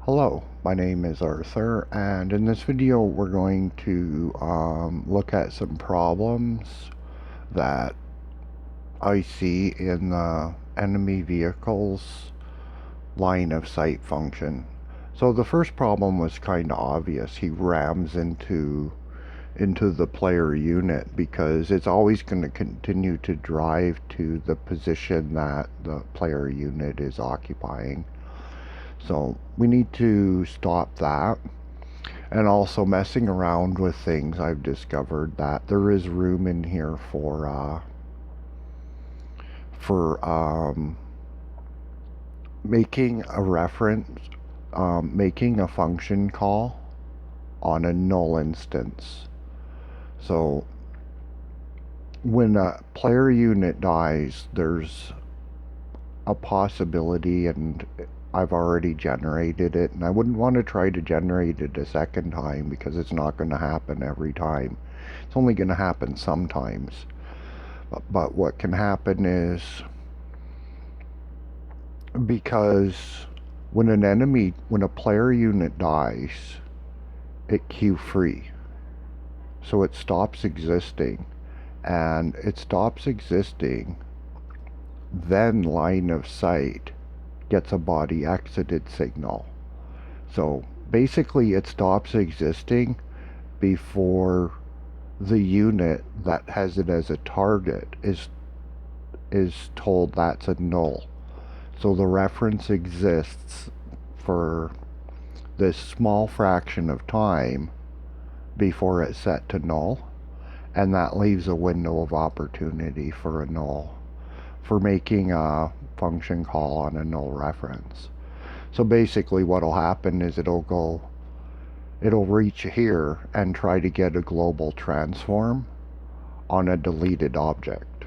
Hello, my name is Arthur, and in this video we're going to look at some problems that I see in the enemy vehicle's line of sight function. So the first problem was kind of obvious. He rams into the player unit because it's always going to continue to drive to the position that the player unit is occupying. So we need to stop that. And also messing around with things, I've discovered that there is room in here for making a reference, making a function call on a null instance. So when a player unit dies, there's a possibility, and I've already generated it, and I wouldn't want to try to generate it a second time because it's not going to happen every time. It's only going to happen sometimes. But what can happen is, because when a player unit dies, it queue free. So it stops existing. And it stops existing, then line of sight gets a body exited signal. So basically it stops existing before the unit that has it as a target is told that's a null. So the reference exists for this small fraction of time before it's set to null, and that leaves a window of opportunity for a null, for making a function call on a null reference. So basically what'll happen is it'll reach here and try to get a global transform on a deleted object.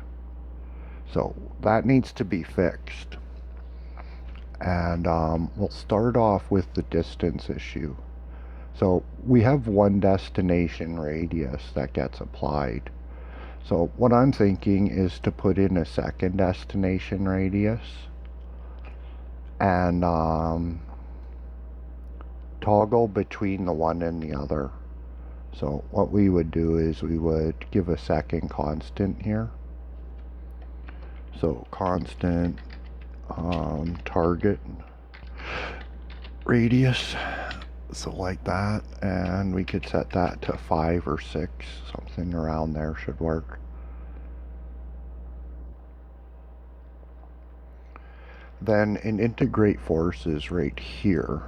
So that needs to be fixed. And we'll start off with the distance issue. So we have one destination radius that gets applied. So what I'm thinking is to put in a second destination radius and toggle between the one and the other. So what we would do is we would give a second constant here. So constant target radius, so like that, and we could set that to 5 or 6, something around there should work. Then in integrate forces right here,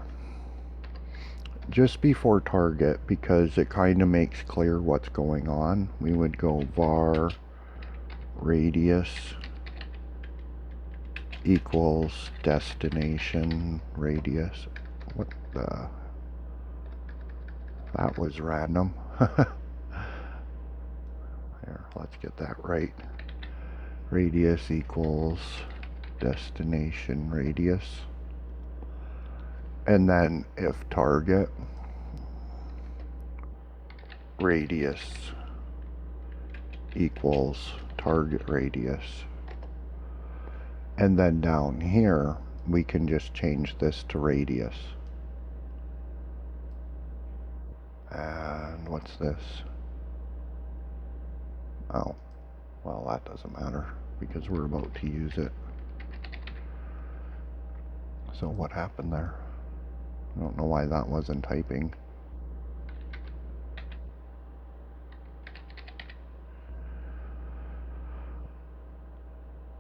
just before target, because it kind of makes clear what's going on, we would go var radius equals destination radius. What the? That was random. Here, let's get that right. Radius equals destination radius. And then if target radius equals target radius. And then down here, we can just change this to radius. And what's this? Oh, well, that doesn't matter because we're about to use it. So what happened there? I don't know why that wasn't typing.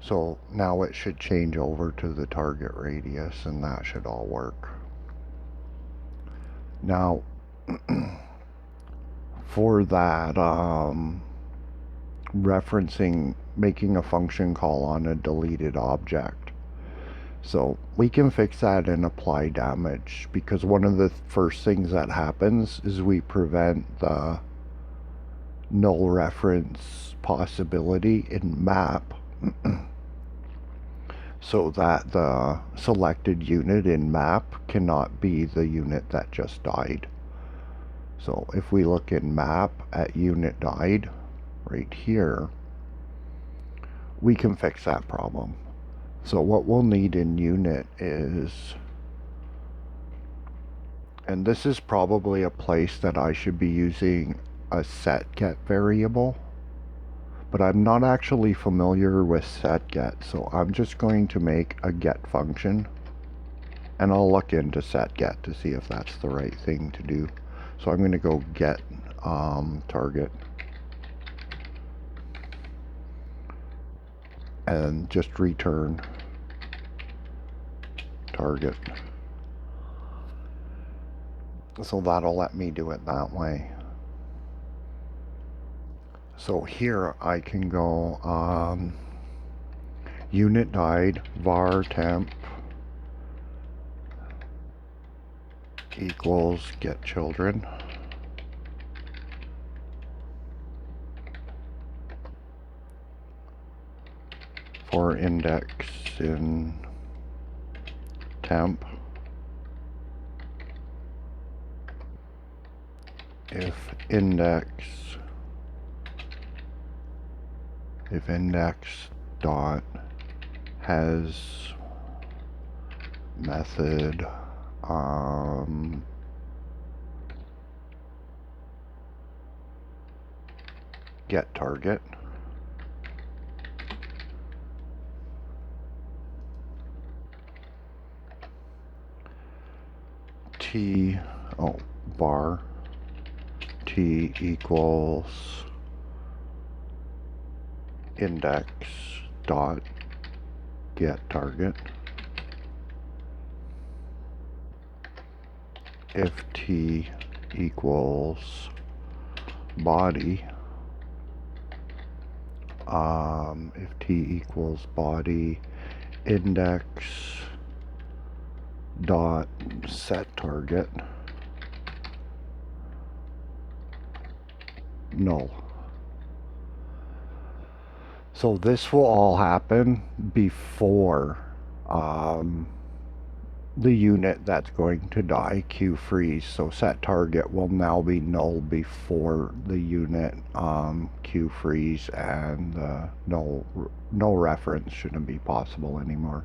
So now it should change over to the target radius, and that should all work. Now, for that, referencing, making a function call on a deleted object. So we can fix that and apply damage, because one of the first things that happens is we prevent the null reference possibility in map so that the selected unit in map cannot be the unit that just died. So if we look in map at unit died right here, we can fix that problem. So what we'll need in unit is And this is probably a place that I should be using a setGet variable, but I'm not actually familiar with setGet, so I'm just going to make a get function, and I'll look into setGet to see if that's the right thing to do. So I'm going to go get target and just return target. So that'll let me do it that way. So here I can go unit died var temp equals get children. For index in temp, if index dot has method get target, var t equals index dot get target. If t equals body, if t equals body, index dot set target null. So this will all happen before the unit that's going to die queue freeze. So set target will now be null before the unit queue freeze, and no reference shouldn't be possible anymore.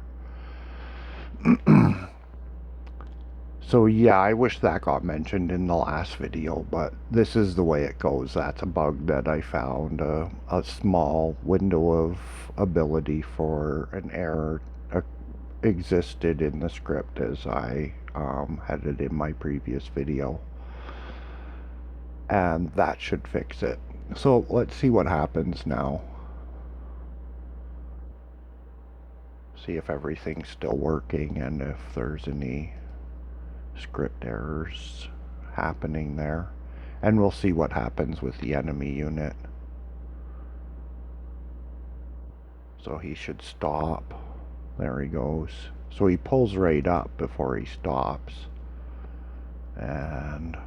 So yeah, I wish that got mentioned in the last video, but this is the way it goes. That's a bug that I found, a small window of ability for an error existed in the script as I had it in my previous video, and that should fix it. So let's see what happens now. See if everything's still working and if there's any script errors happening there, and we'll see what happens with the enemy unit. So he should stop. There he goes. So he pulls right up before he stops, and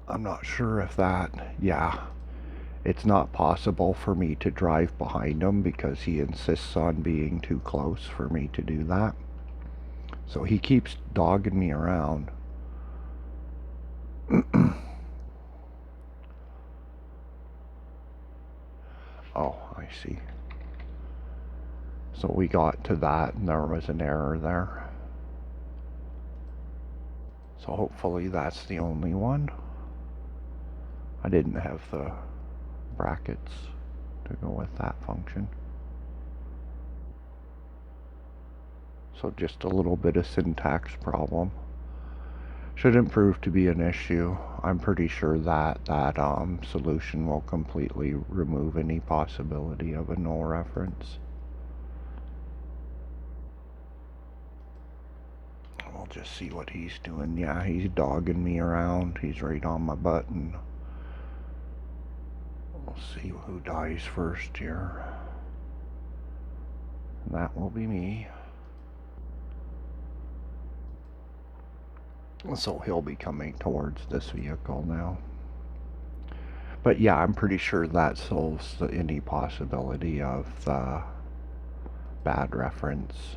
I'm not sure if that, yeah, it's not possible for me to drive behind him because he insists on being too close for me to do that. So he keeps dogging me around. Oh, I see. So we got to that and there was an error there. So hopefully that's the only one. I didn't have the brackets to go with that function. So just a little bit of syntax problem. Shouldn't prove to be an issue. I'm pretty sure that solution will completely remove any possibility of a null reference. We'll just see what he's doing. Yeah, he's dogging me around. He's right on my button. We'll see who dies first here. And that will be me. So he'll be coming towards this vehicle now. But yeah, I'm pretty sure that solves any possibility of the bad reference.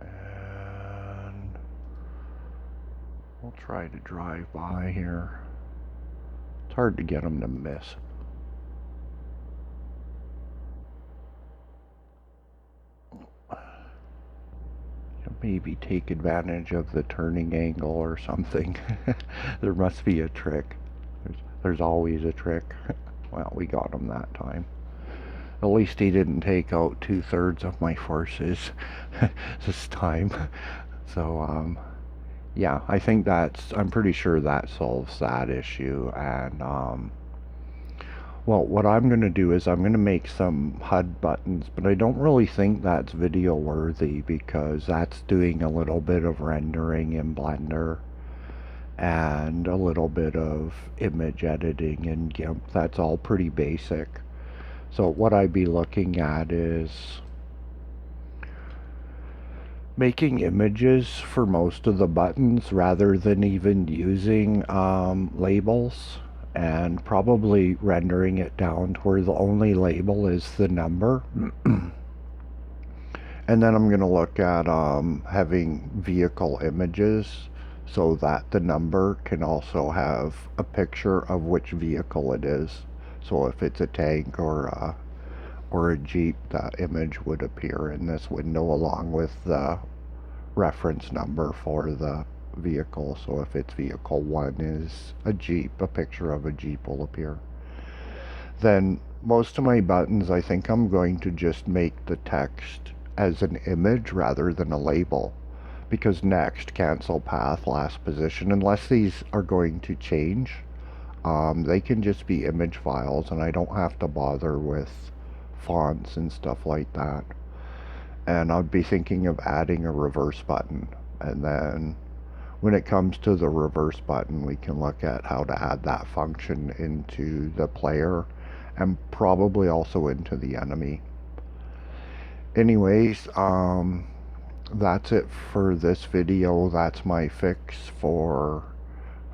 And we'll try to drive by here. It's hard to get him to miss. maybe take advantage of the turning angle or something. There must be a trick. There's always a trick. Well, we got him that time. At least he didn't take out 2/3 of my forces this time. So, yeah, I think I'm pretty sure that solves that issue. And, well, what I'm going to do is I'm going to make some HUD buttons, but I don't really think that's video worthy because that's doing a little bit of rendering in Blender and a little bit of image editing in GIMP. That's all pretty basic. So what I'd be looking at is making images for most of the buttons rather than even using labels, and probably rendering it down to where the only label is the number. And then I'm going to look at having vehicle images so that the number can also have a picture of which vehicle it is. So if it's a tank or a Jeep, that image would appear in this window along with the reference number for the vehicle. So if it's vehicle 1 is a Jeep, a picture of a Jeep will appear. Then most of my buttons, I think I'm going to just make the text as an image rather than a label, because next, cancel path, last position, unless these are going to change, they can just be image files and I don't have to bother with fonts and stuff like that. And I'd be thinking of adding a reverse button, and then when it comes to the reverse button, we can look at how to add that function into the player and probably also into the enemy. Anyways, that's it for this video. That's my fix for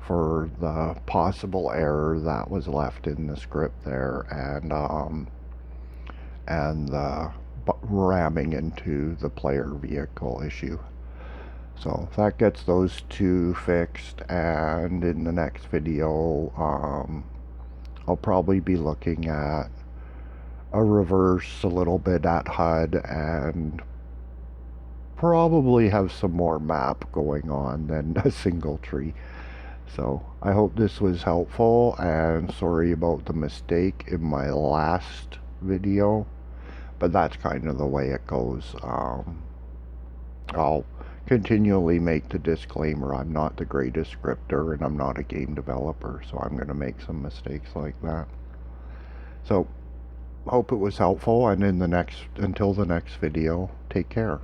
the possible error that was left in the script there, and the ramming into the player vehicle issue. So that gets those two fixed, and in the next video I'll probably be looking at a reverse, a little bit at HUD, and probably have some more map going on than a single tree. So I hope this was helpful, and sorry about the mistake in my last video, but that's kind of the way it goes. I'll continually make the disclaimer, I'm not the greatest scripter and I'm not a game developer, so I'm going to make some mistakes like that. So hope it was helpful, and until the next video, take care.